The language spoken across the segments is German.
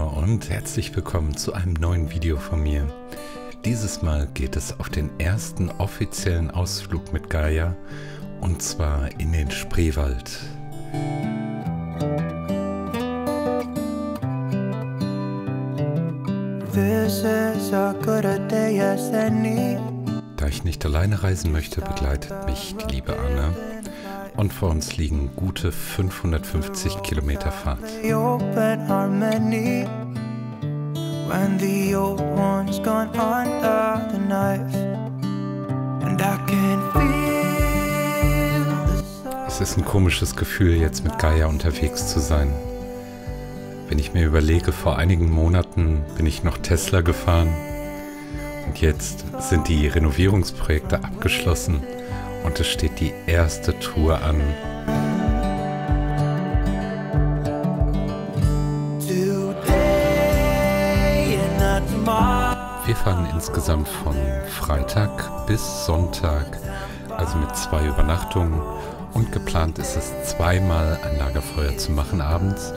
Hallo und herzlich willkommen zu einem neuen Video von mir. Dieses Mal geht es auf den ersten offiziellen Ausflug mit Gaia und zwar in den Spreewald. Da ich nicht alleine reisen möchte, begleitet mich die liebe Anna. Und vor uns liegen gute 550 Kilometer Fahrt. Es ist ein komisches Gefühl, jetzt mit Gaia unterwegs zu sein. Wenn ich mir überlege, vor einigen Monaten bin ich noch Tesla gefahren und jetzt sind die Renovierungsprojekte abgeschlossen. Und es steht die erste Tour an. Wir fahren insgesamt von Freitag bis Sonntag, also mit 2 Übernachtungen. Und geplant ist es, zweimal ein Lagerfeuer zu machen abends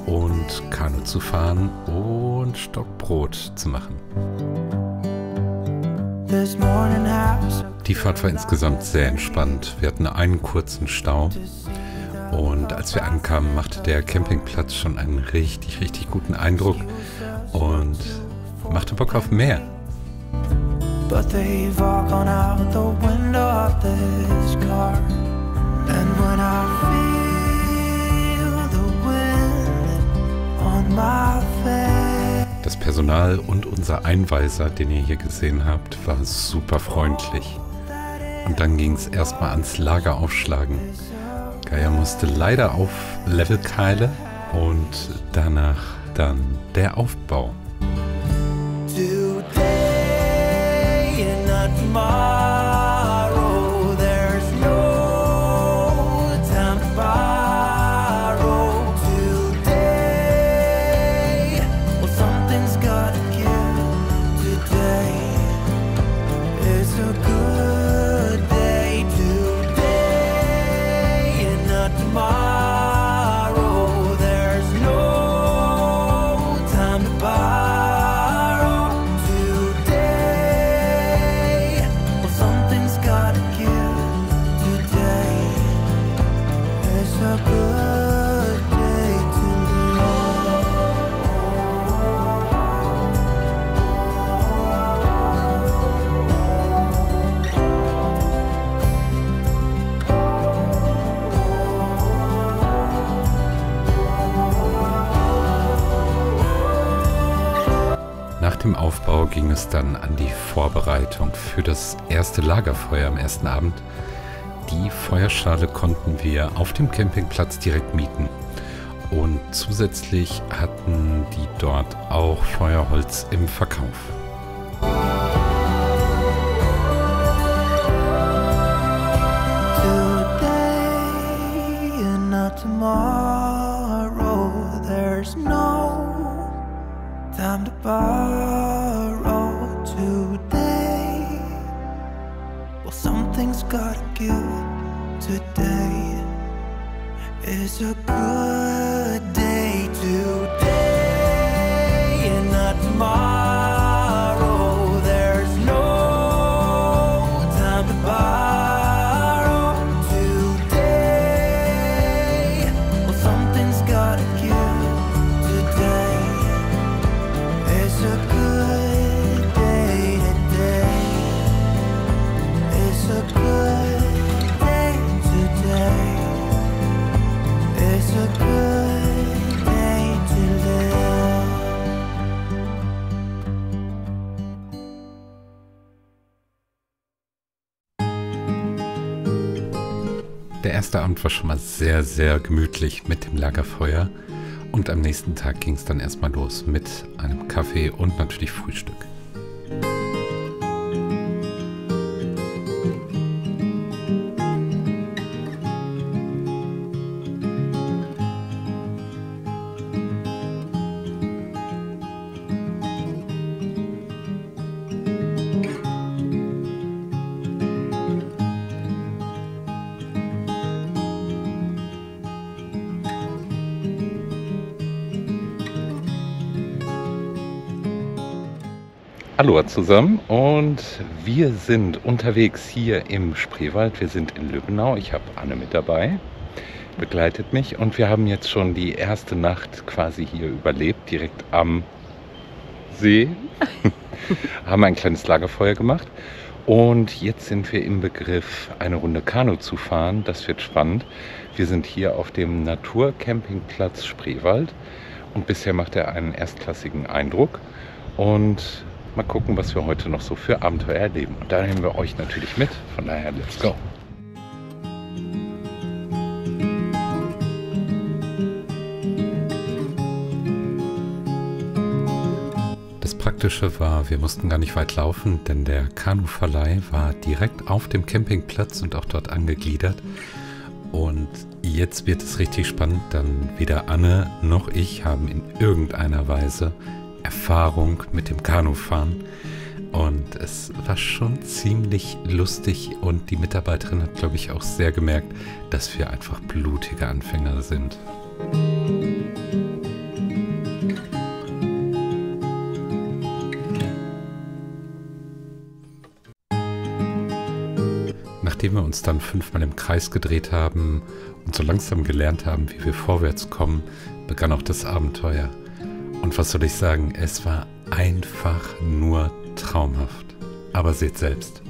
und Kanu zu fahren und Stockbrot zu machen. Die Fahrt war insgesamt sehr entspannt. Wir hatten einen kurzen Stau und als wir ankamen, machte der Campingplatz schon einen richtig guten Eindruck und machte Bock auf mehr. Das Personal und unser Einweiser, den ihr hier gesehen habt, war super freundlich. Und dann ging es erstmal ans Lager aufschlagen. Gaia musste leider auf Levelkeile und danach dann der Aufbau. Nach dem Aufbau ging es dann an die Vorbereitung für das erste Lagerfeuer am ersten Abend. Die Feuerschale konnten wir auf dem Campingplatz direkt mieten und zusätzlich hatten die dort auch Feuerholz im Verkauf. Time to borrow today. Well, something's gotta give. Today is a good day. Today and not tomorrow. There's no time to borrow today. Well, something's gotta give. It's a good day today. It's a good day today. It's a good day to live. Der erste Abend war schon mal sehr gemütlich mit dem Lagerfeuer. Und am nächsten Tag ging es dann erstmal los mit einem Kaffee und natürlich Frühstück. Aloha zusammen und wir sind unterwegs hier im Spreewald. Wir sind in Lübbenau. Ich habe Anne mit dabei, begleitet mich und wir haben jetzt schon die erste Nacht quasi hier überlebt, direkt am See. Haben ein kleines Lagerfeuer gemacht und jetzt sind wir im Begriff, eine Runde Kanu zu fahren. Das wird spannend. Wir sind hier auf dem Naturcampingplatz Spreewald und bisher macht er einen erstklassigen Eindruck und mal gucken, was wir heute noch so für Abenteuer erleben. Und da nehmen wir euch natürlich mit, von daher let's go! Das Praktische war, wir mussten gar nicht weit laufen, denn der Kanuverleih war direkt auf dem Campingplatz und auch dort angegliedert. Und jetzt wird es richtig spannend, denn weder Anne noch ich haben in irgendeiner Weise Erfahrung mit dem Kanufahren. Und es war schon ziemlich lustig und die Mitarbeiterin hat, glaube ich, auch sehr gemerkt, dass wir einfach blutige Anfänger sind. Nachdem wir uns dann 5-mal im Kreis gedreht haben und so langsam gelernt haben, wie wir vorwärts kommen, begann auch das Abenteuer. Und was soll ich sagen, es war einfach nur traumhaft. Aber seht selbst.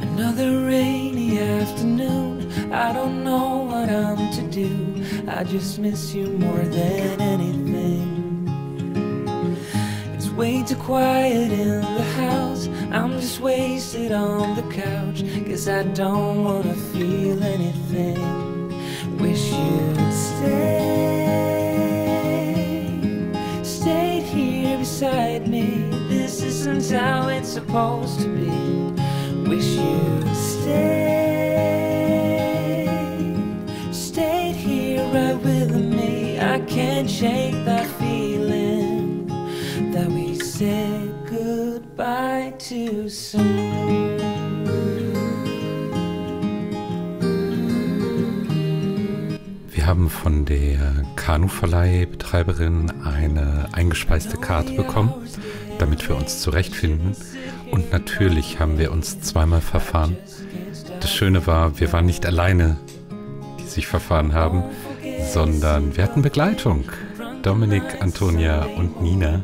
Another rainy afternoon, I don't know what I'm to do. I just miss you more than anything. It's way too quiet in the house. I'm just wasted on the couch, 'cause I don't wanna feel anything. Wish you'd stayed here beside me. This isn't how it's supposed to be. Wish you'd stayed here right with me. I can't shake that feeling that we said goodbye too soon. Wir haben von der Kanuverleihbetreiberin eine eingespeiste Karte bekommen, damit wir uns zurechtfinden. Und natürlich haben wir uns zweimal verfahren. Das Schöne war, wir waren nicht alleine, die sich verfahren haben, sondern wir hatten Begleitung. Dominik, Antonia und Nina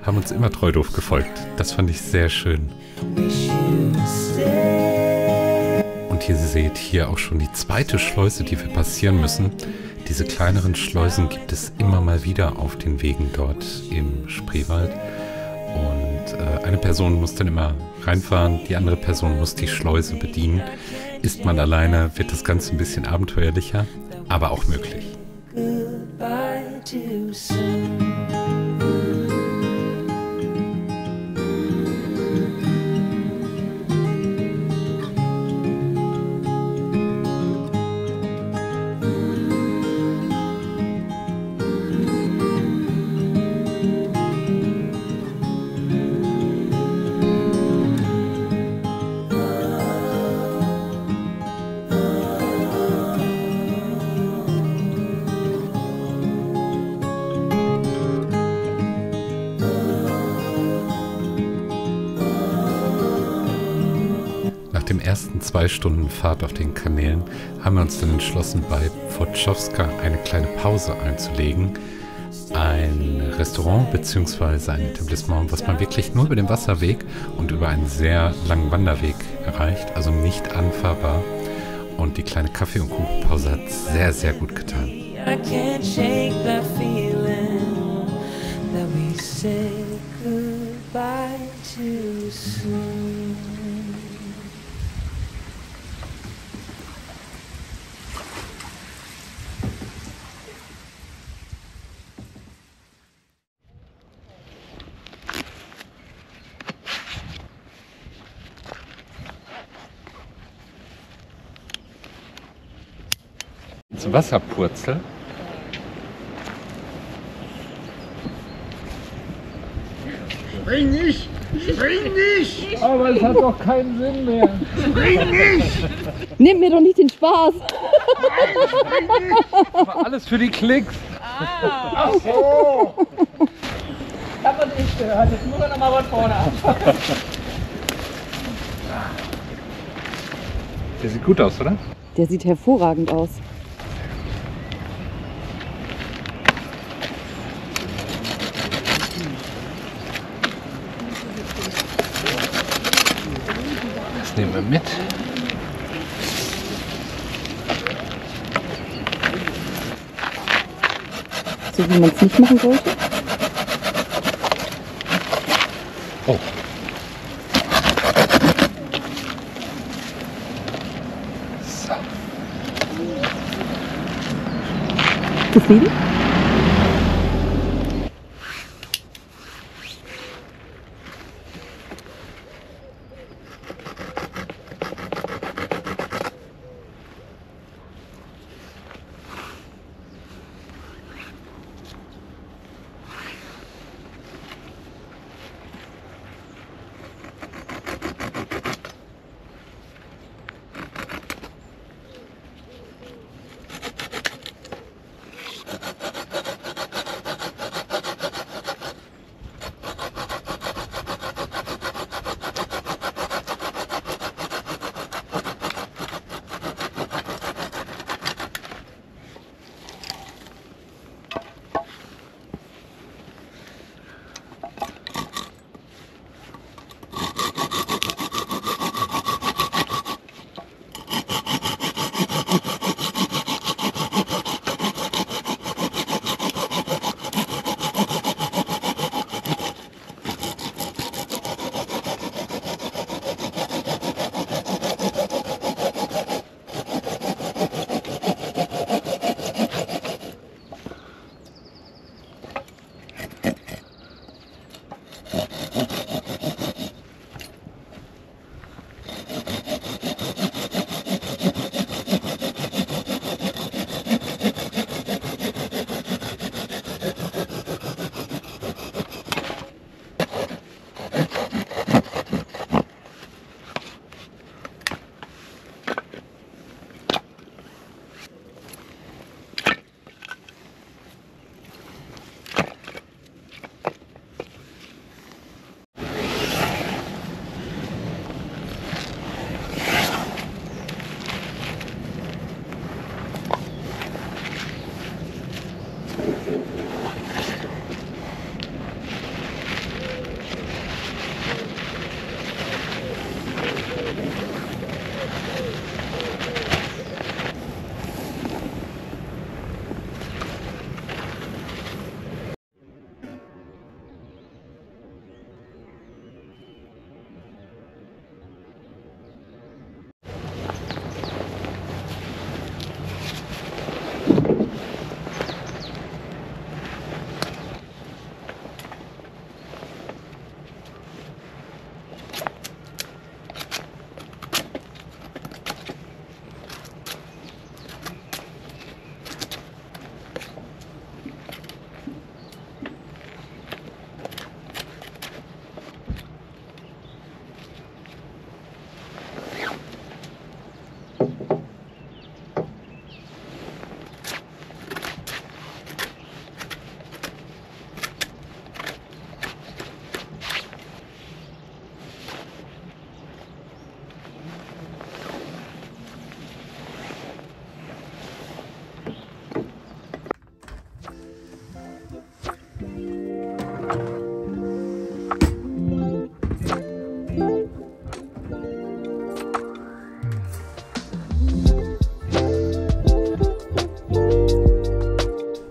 haben uns immer treu doof gefolgt. Das fand ich sehr schön. Und ihr seht hier auch schon die zweite Schleuse, die wir passieren müssen. Diese kleineren Schleusen gibt es immer mal wieder auf den Wegen dort im Spreewald. Und eine Person muss dann immer reinfahren, die andere Person muss die Schleuse bedienen. Ist man alleine, wird das Ganze ein bisschen abenteuerlicher, aber auch möglich. Goodbye too soon. Nach den ersten 2 Stunden Fahrt auf den Kanälen haben wir uns dann entschlossen, bei Wodschowska eine kleine Pause einzulegen. Ein Restaurant bzw. ein Etablissement, was man wirklich nur über den Wasserweg und über einen sehr langen Wanderweg erreicht, also nicht anfahrbar. Und die kleine Kaffee- und Kuchenpause hat sehr, sehr gut getan. I can't shake that feeling that we said goodbye too soon. Ins Wasserpurzel. Spring nicht! Spring nicht! Aber es hat doch keinen Sinn mehr. Spring nicht! Nimm mir doch nicht den Spaß. Aber alles für die Klicks. Ach so! Hat man nicht gehört, jetzt muss er nochmal von vorne anfangen. Der sieht gut aus, oder? Der sieht hervorragend aus. Das nehmen wir mit. So wie man es nicht machen sollte. Oh. So. Zufrieden?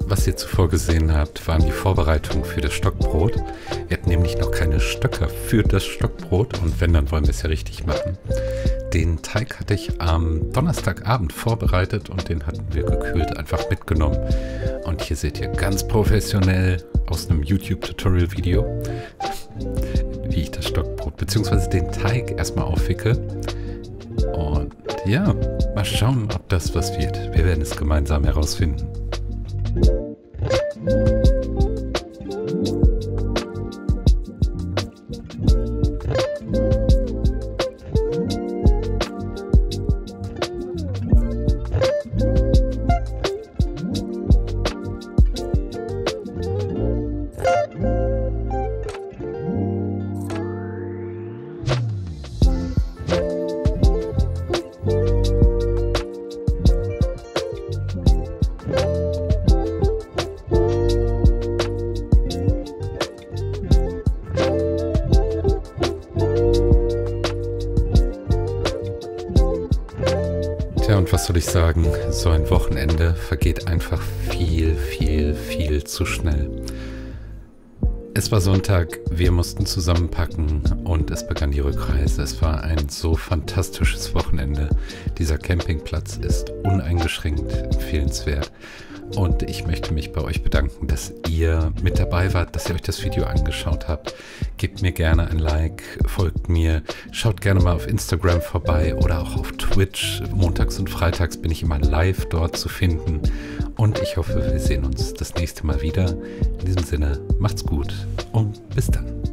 Was ihr zuvor gesehen habt, waren die Vorbereitungen für das Stockbrot. Wir hatten nämlich noch keine Stöcker für das Stockbrot und wenn, dann wollen wir es ja richtig machen. Den Teig hatte ich am Donnerstagabend vorbereitet und den hatten wir gekühlt einfach mitgenommen. Und hier seht ihr ganz professionell aus einem YouTube-Tutorial-Video, wie ich das Stockbrot bzw. den Teig erstmal aufwicke. Und ja, mal schauen, ob das was wird. Wir werden es gemeinsam herausfinden. Ja, und was soll ich sagen? So ein Wochenende vergeht einfach viel zu schnell. Es war Sonntag, wir mussten zusammenpacken und es begann die Rückreise. Es war ein so fantastisches Wochenende. Dieser Campingplatz ist uneingeschränkt empfehlenswert. Und ich möchte mich bei euch bedanken, dass ihr mit dabei wart, dass ihr euch das Video angeschaut habt. Gebt mir gerne ein Like, folgt mir, schaut gerne mal auf Instagram vorbei oder auch auf Twitch. Montags und freitags bin ich immer live dort zu finden. Und ich hoffe, wir sehen uns das nächste Mal wieder. In diesem Sinne, macht's gut und bis dann.